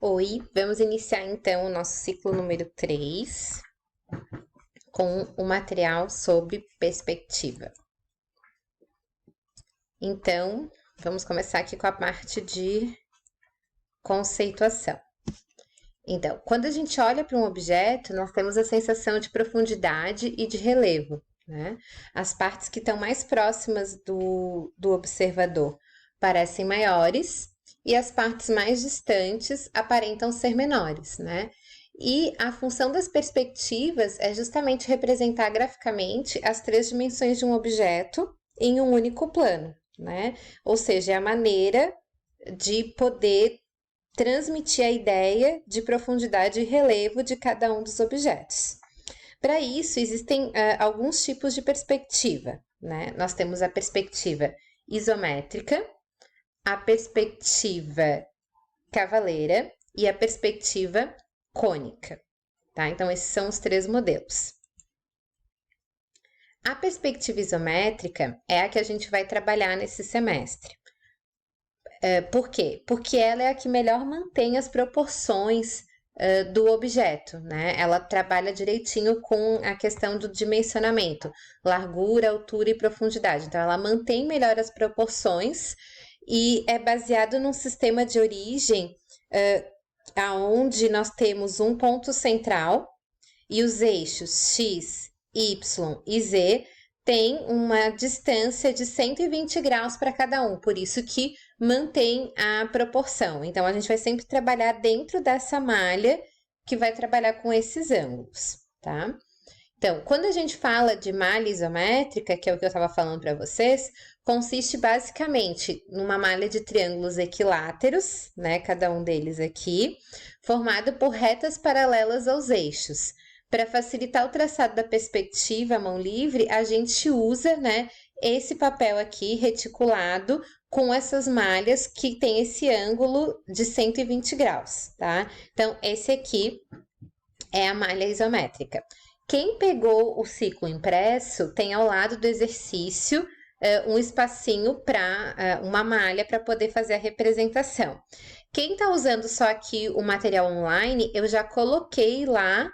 Oi, vamos iniciar então o nosso ciclo número 3 com o material sobre perspectiva. Então, vamos começar aqui com a parte de conceituação. Então, quando a gente olha para um objeto, nós temos a sensação de profundidade e de relevo, né? As partes que estão mais próximas do observador parecem maiores e as partes mais distantes aparentam ser menores, né? E a função das perspectivas é justamente representar graficamente as três dimensões de um objeto em um único plano, né? Ou seja, é a maneira de poder transmitir a ideia de profundidade e relevo de cada um dos objetos. Para isso, existem alguns tipos de perspectiva, né? Nós temos a perspectiva isométrica, a perspectiva cavaleira e a perspectiva cônica, tá? Então, esses são os três modelos. A perspectiva isométrica é a que a gente vai trabalhar nesse semestre. Por quê? Porque ela é a que melhor mantém as proporções do objeto, né? Ela trabalha direitinho com a questão do dimensionamento, largura, altura e profundidade. Então, ela mantém melhor as proporções e é baseado num sistema de origem aonde nós temos um ponto central e os eixos x, y e z têm uma distância de 120 graus para cada um, por isso que mantém a proporção. Então, a gente vai sempre trabalhar dentro dessa malha que vai trabalhar com esses ângulos, tá? Então, quando a gente fala de malha isométrica, que é o que eu estava falando para vocês, consiste basicamente numa malha de triângulos equiláteros, né? Cada um deles aqui, formado por retas paralelas aos eixos. Para facilitar o traçado da perspectiva à mão livre, a gente usa, né, esse papel aqui reticulado com essas malhas que tem esse ângulo de 120 graus, tá? Então, esse aqui é a malha isométrica. Quem pegou o ciclo impresso tem ao lado do exercício um espacinho para uma malha para poder fazer a representação. Quem está usando só aqui o material online, eu já coloquei lá,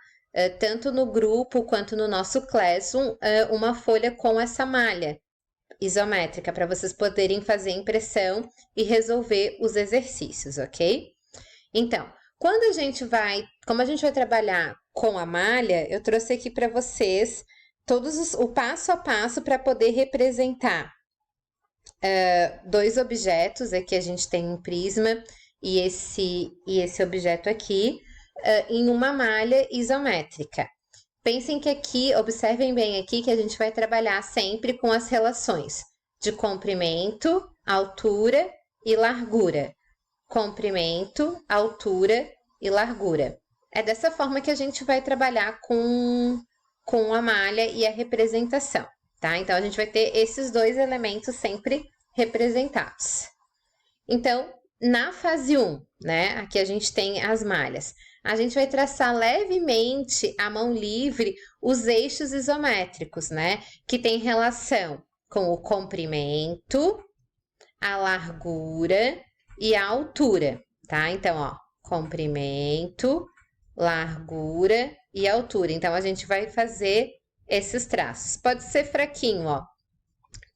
tanto no grupo quanto no nosso Classroom, uma folha com essa malha isométrica para vocês poderem fazer impressão e resolver os exercícios, ok? Então, como a gente vai trabalhar com a malha, eu trouxe aqui para vocês o passo a passo para poder representar dois objetos. Aqui a gente tem um prisma e esse objeto aqui em uma malha isométrica. Pensem que aqui, observem bem aqui que a gente vai trabalhar sempre com as relações de comprimento, altura e largura. Comprimento, altura e largura. É dessa forma que a gente vai trabalhar com a malha e a representação, tá? Então, a gente vai ter esses dois elementos sempre representados. Então, na fase 1, né? Aqui a gente tem as malhas. A gente vai traçar levemente à mão livre os eixos isométricos, né? Que tem relação com o comprimento, a largura e a altura, tá? Então, ó, comprimento, largura e altura. Então, a gente vai fazer esses traços. Pode ser fraquinho, ó.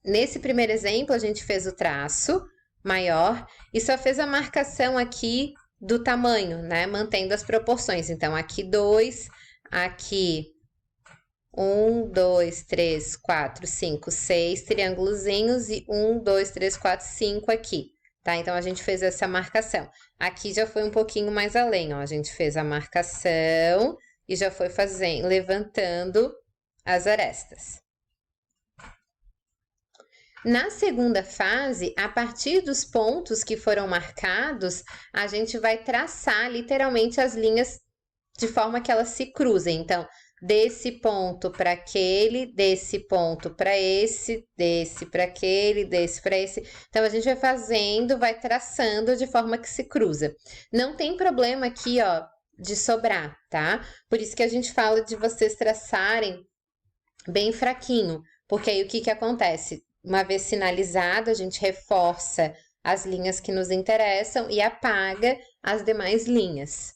Nesse primeiro exemplo, a gente fez o traço maior e só fez a marcação aqui do tamanho, né? Mantendo as proporções. Então, aqui 2, aqui 1, 2, 3, 4, 5, 6 triângulozinhos e 1, 2, 3, 4, 5 aqui, tá? Então, a gente fez essa marcação. Aqui já foi um pouquinho mais além, ó. A gente fez a marcação e já foi levantando as arestas. Na segunda fase, a partir dos pontos que foram marcados, a gente vai traçar literalmente as linhas de forma que elas se cruzem. Então, desse ponto para aquele, desse ponto para esse, desse para aquele, desse para esse. Então, a gente vai traçando de forma que se cruza. Não tem problema aqui, ó, de sobrar, tá? Por isso que a gente fala de vocês traçarem bem fraquinho, porque aí o que acontece? Uma vez sinalizado, a gente reforça as linhas que nos interessam e apaga as demais linhas.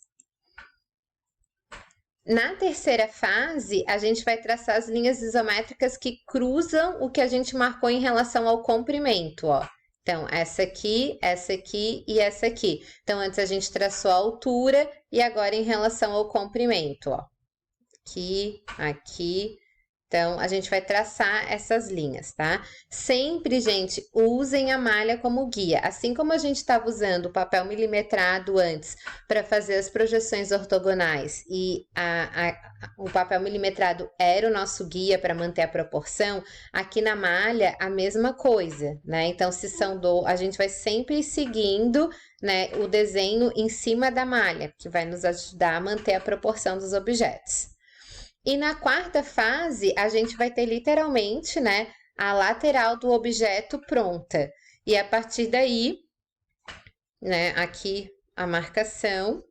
Na terceira fase, a gente vai traçar as linhas isométricas que cruzam o que a gente marcou em relação ao comprimento, ó. Então, essa aqui e essa aqui. Então, antes a gente traçou a altura e agora em relação ao comprimento, ó. Aqui, aqui. Então, a gente vai traçar essas linhas, tá? Sempre, gente, usem a malha como guia. Assim como a gente estava usando o papel milimetrado antes para fazer as projeções ortogonais e o papel milimetrado era o nosso guia para manter a proporção, aqui na malha a mesma coisa, né? Então, se são a gente vai sempre seguindo, né, o desenho em cima da malha, que vai nos ajudar a manter a proporção dos objetos. E na quarta fase, a gente vai ter literalmente, né, a lateral do objeto pronta. E a partir daí, né, aqui a marcação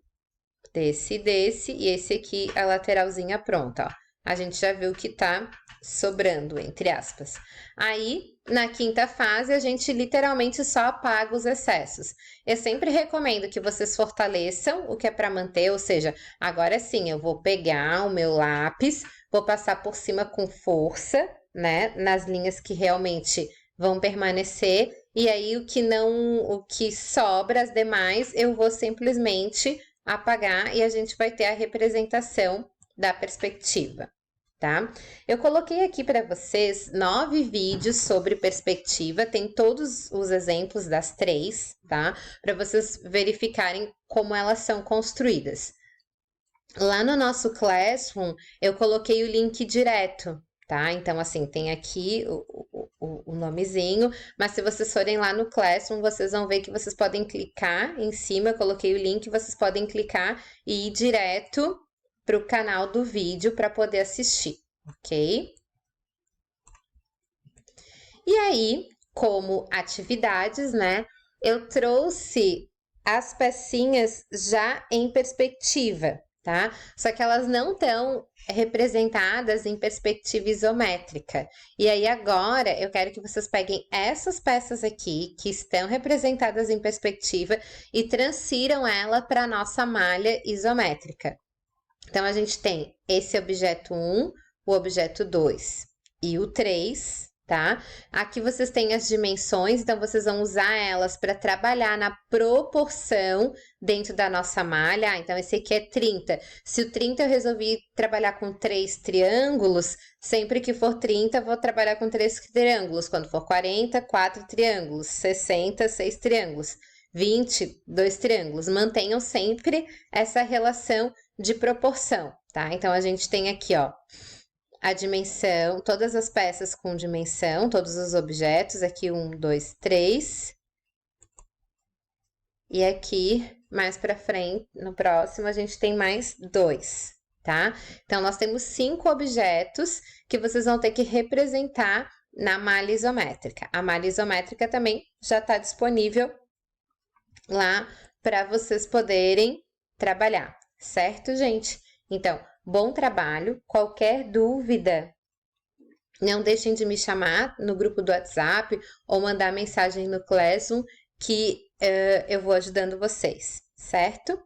desse e esse aqui a lateralzinha pronta, ó. A gente já viu que tá sobrando, entre aspas. Aí, na quinta fase, a gente literalmente só apaga os excessos. Eu sempre recomendo que vocês fortaleçam o que é para manter, ou seja, agora sim, eu vou pegar o meu lápis, vou passar por cima com força, né, nas linhas que realmente vão permanecer, e aí o que sobra, as demais, eu vou simplesmente apagar e a gente vai ter a representação da perspectiva, tá? Eu coloquei aqui para vocês 9 vídeos sobre perspectiva, tem todos os exemplos das 3, tá? Para vocês verificarem como elas são construídas. Lá no nosso Classroom, eu coloquei o link direto, tá? Então, assim, tem aqui o nomezinho, mas se vocês forem lá no Classroom, vocês vão ver que vocês podem clicar em cima, eu coloquei o link, vocês podem clicar e ir direto para o canal do vídeo para poder assistir, ok? E aí, como atividades, né, eu trouxe as pecinhas já em perspectiva, tá? Só que elas não estão representadas em perspectiva isométrica. E aí agora eu quero que vocês peguem essas peças aqui que estão representadas em perspectiva e transfiram ela para a nossa malha isométrica. Então a gente tem esse objeto 1, o objeto 2 e o 3, tá? Aqui vocês têm as dimensões, então vocês vão usar elas para trabalhar na proporção dentro da nossa malha. Então, esse aqui é 30. Se o 30 eu resolvi trabalhar com 3 triângulos, sempre que for 30, eu vou trabalhar com 3 triângulos. Quando for 40, 4 triângulos. 60, 6 triângulos. 20, 2 triângulos. Mantenham sempre essa relação de proporção, tá? Então, a gente tem aqui, ó, a dimensão, todas as peças com dimensão, todos os objetos, aqui 1, 2, 3. E aqui, mais pra frente, no próximo, a gente tem mais 2, tá? Então, nós temos 5 objetos que vocês vão ter que representar na malha isométrica. A malha isométrica também já está disponível lá para vocês poderem trabalhar, certo, gente? Então, bom trabalho. Qualquer dúvida, não deixem de me chamar no grupo do WhatsApp ou mandar mensagem no Classroom que eu vou ajudando vocês, certo?